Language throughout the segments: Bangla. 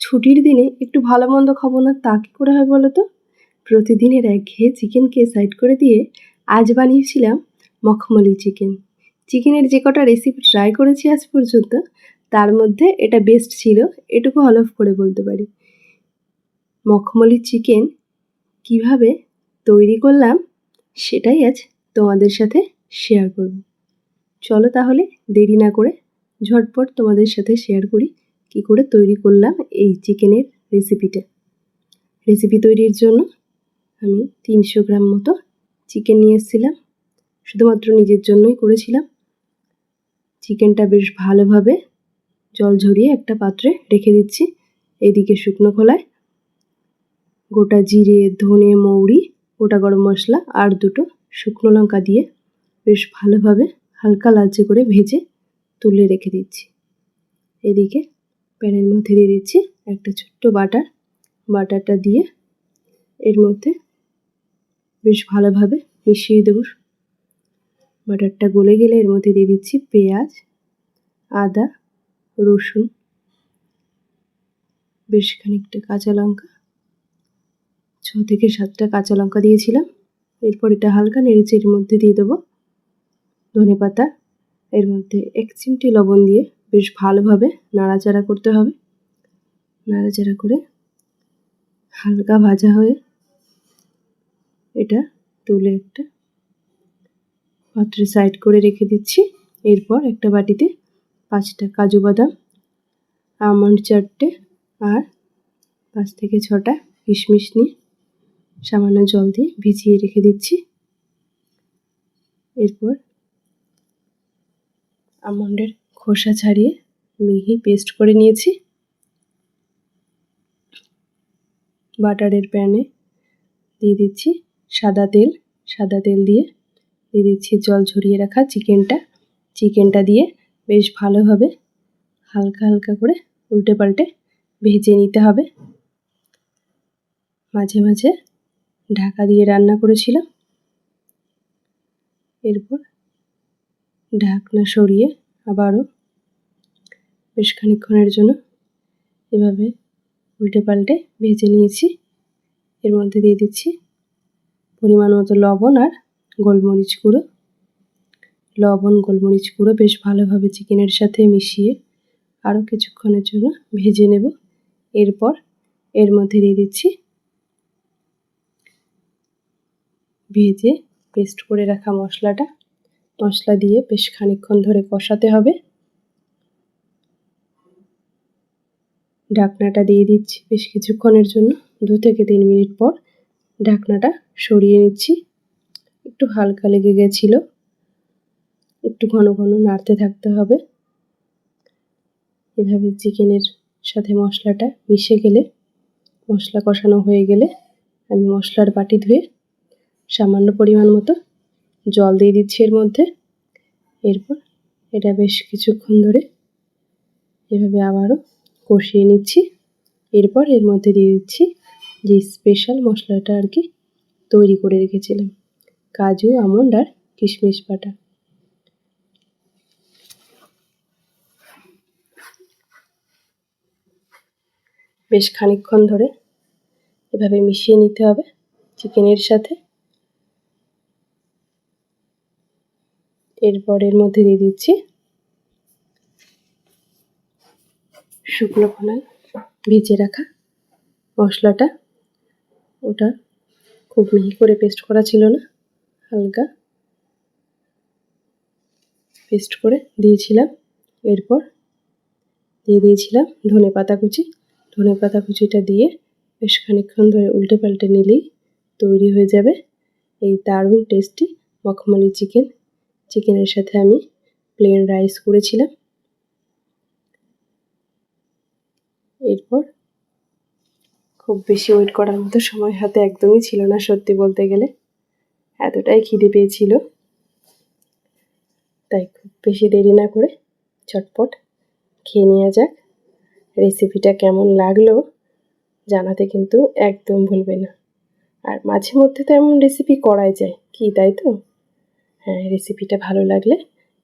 ছুটির দিনে একটু ভালো মন্দ খাবো না তা কী করে হয় বলো তো? প্রতিদিনের একঘেয়ে চিকেনকে সাইড করে দিয়ে আজ বানিয়েছিলাম মখমলি চিকেন। চিকেনের যে কটা রেসিপি ট্রাই করেছি আজ পর্যন্ত তার মধ্যে এটা বেস্ট ছিল, এটুকু হলফ করে বলতে পারি। মখমলি চিকেন কিভাবে তৈরি করলাম সেটাই আজ তোমাদের সাথে শেয়ার করব। চলো তাহলে দেরি না করে ঝটপট তোমাদের সাথে শেয়ার করি কী করে তৈরি করলাম এই চিকেনের রেসিপিটা। রেসিপি তৈরির জন্য আমি 300 গ্রাম মতো চিকেন নিয়ে এসেছিলাম, শুধুমাত্র নিজের জন্যই করেছিলাম। চিকেনটা বেশ ভালোভাবে জল ঝরিয়ে একটা পাত্রে রেখে দিচ্ছি। এদিকে শুকনো খোলায় গোটা জিরে, ধনে, মৌরি, গোটা গরম মশলা আর 2টো শুকনো লঙ্কা দিয়ে বেশ ভালোভাবে হালকা লালচে করে ভেজে তুলে রেখে দিচ্ছি। এদিকে প্যানের মধ্যে দিয়ে দিচ্ছি একটা ছোট্ট বাটারটা দিয়ে এর মধ্যে বেশ ভালোভাবে মিশিয়ে দেব। বাটারটা গলে গেলে এর মধ্যে দিয়ে দিচ্ছি পেঁয়াজ, আদা, রসুন, বেশ খানিকটা কাঁচা লঙ্কা, 6 থেকে 7টা কাঁচা লঙ্কা দিয়েছিলাম। এরপর এটা হালকা নেড়েচে এর মধ্যে দিয়ে দেবো ধনেপাতা, এর মধ্যে 1 চিমটি লবণ দিয়ে বেশ ভালোভাবে নাড়াচাড়া করতে হবে। নাড়াচাড়া করে হালকা ভাজা হয়ে এটা তুলে একটা পাত্রে সাইড করে রেখে দিচ্ছি। এরপর একটা বাটিতে 5টা কাজু বাদাম, আমন্ড 4টে আর 5 থেকে 6টা কিশমিশ নিয়ে সামান্য জল দিয়ে ভিজিয়ে রেখে দিচ্ছি। এরপর আমন্ডের খোসা ছাড়িয়ে মিহি পেস্ট করে নিয়েছি। বাটারের প্যানে দিয়ে দিচ্ছি সাদা তেল দিয়ে দিচ্ছি জল ঝরিয়ে রাখা চিকেনটা দিয়ে বেশ ভালোভাবে হালকা হালকা করে উল্টে পাল্টে ভেজে নিতে হবে। মাঝে মাঝে ঢাকা দিয়ে রান্না করেছিলাম। এরপর ঢাকনা সরিয়ে আবারও বেশ খানিকক্ষণের জন্য এভাবে উল্টে পাল্টে ভেজে নিয়েছি। এর মধ্যে দিয়ে দিচ্ছি পরিমাণ মতো লবণ আর গোলমরিচ গুঁড়ো। লবণ গোলমরিচ গুঁড়ো বেশ ভালোভাবে চিকেনের সাথে মিশিয়ে আরও কিছুক্ষণের জন্য ভেজে নেব। এরপর এর মধ্যে দিয়ে দিচ্ছি ভেজে পেস্ট করে রাখা মশলা দিয়ে বেশ খানিকক্ষণ ধরে কষাতে হবে। ঢাকনাটা দিয়ে দিচ্ছি বেশ কিছুক্ষণের জন্য, 2 থেকে 3 মিনিট পর ঢাকনাটা সরিয়ে নিচ্ছি। একটু হালকা লেগে গেছিলো, একটু ঘন ঘন নাড়তে থাকতে হবে। এভাবে চিকেনের সাথে মশলাটা মিশে গেলে, মশলা কষানো হয়ে গেলে আমি মশলার বাটি ধুয়ে সামান্য পরিমাণ মতো জল দিয়ে দিচ্ছি এর মধ্যে। এরপর এটা বেশ কিছুক্ষণ ধরে এভাবে আবারও কষিয়ে নিচ্ছি। এরপর এর মধ্যে দিয়ে দিচ্ছি যে স্পেশাল মশলাটা আর কি তৈরি করে রেখেছিলাম, কাজু, আমন্ড আর কিশমিশ বাটা। বেশ খানিকক্ষণ ধরে এভাবে মিশিয়ে নিতে হবে চিকেনের সাথে। এরপর এর মধ্যে দিয়ে দিচ্ছি শুকনো খোলায় ভেজে রাখা মশলাটা। ওটা খুব মিহি করে পেস্ট করা ছিল না, হালকা পেস্ট করে দিয়েছিলাম। এরপর দিয়ে দিয়েছিলাম ধনেপাতা কুচিটা দিয়ে বেশ খানিকক্ষণ ধরে উল্টে পাল্টে নিলেই তৈরি হয়ে যাবে এই দারুণ টেস্টি মখমলি চিকেন। চিকেনের সাথে আমি প্লেন রাইস করেছিলাম। এরপর খুব বেশি ওয়েট করার মতো সময় হাতে একদমই ছিল না সত্যি বলতে গেলে, এতটাই খিদে পেয়েছিল। তাই খুব বেশি দেরি না করে চটপট খেয়ে নেওয়া যাক। রেসিপিটা কেমন লাগলো জানাতে কিন্তু একদম ভুলবে না। আর মাঝে মধ্যে তো এমন রেসিপি করাই যায় কি, তাই তো? হ্যাঁ, রেসিপিটা ভালো লাগলে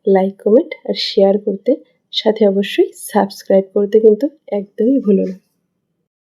লাইক, কমেন্ট আর শেয়ার করতে, সাথে অবশ্যই সাবস্ক্রাইব করতে কিন্তু একদমই ভুলো না।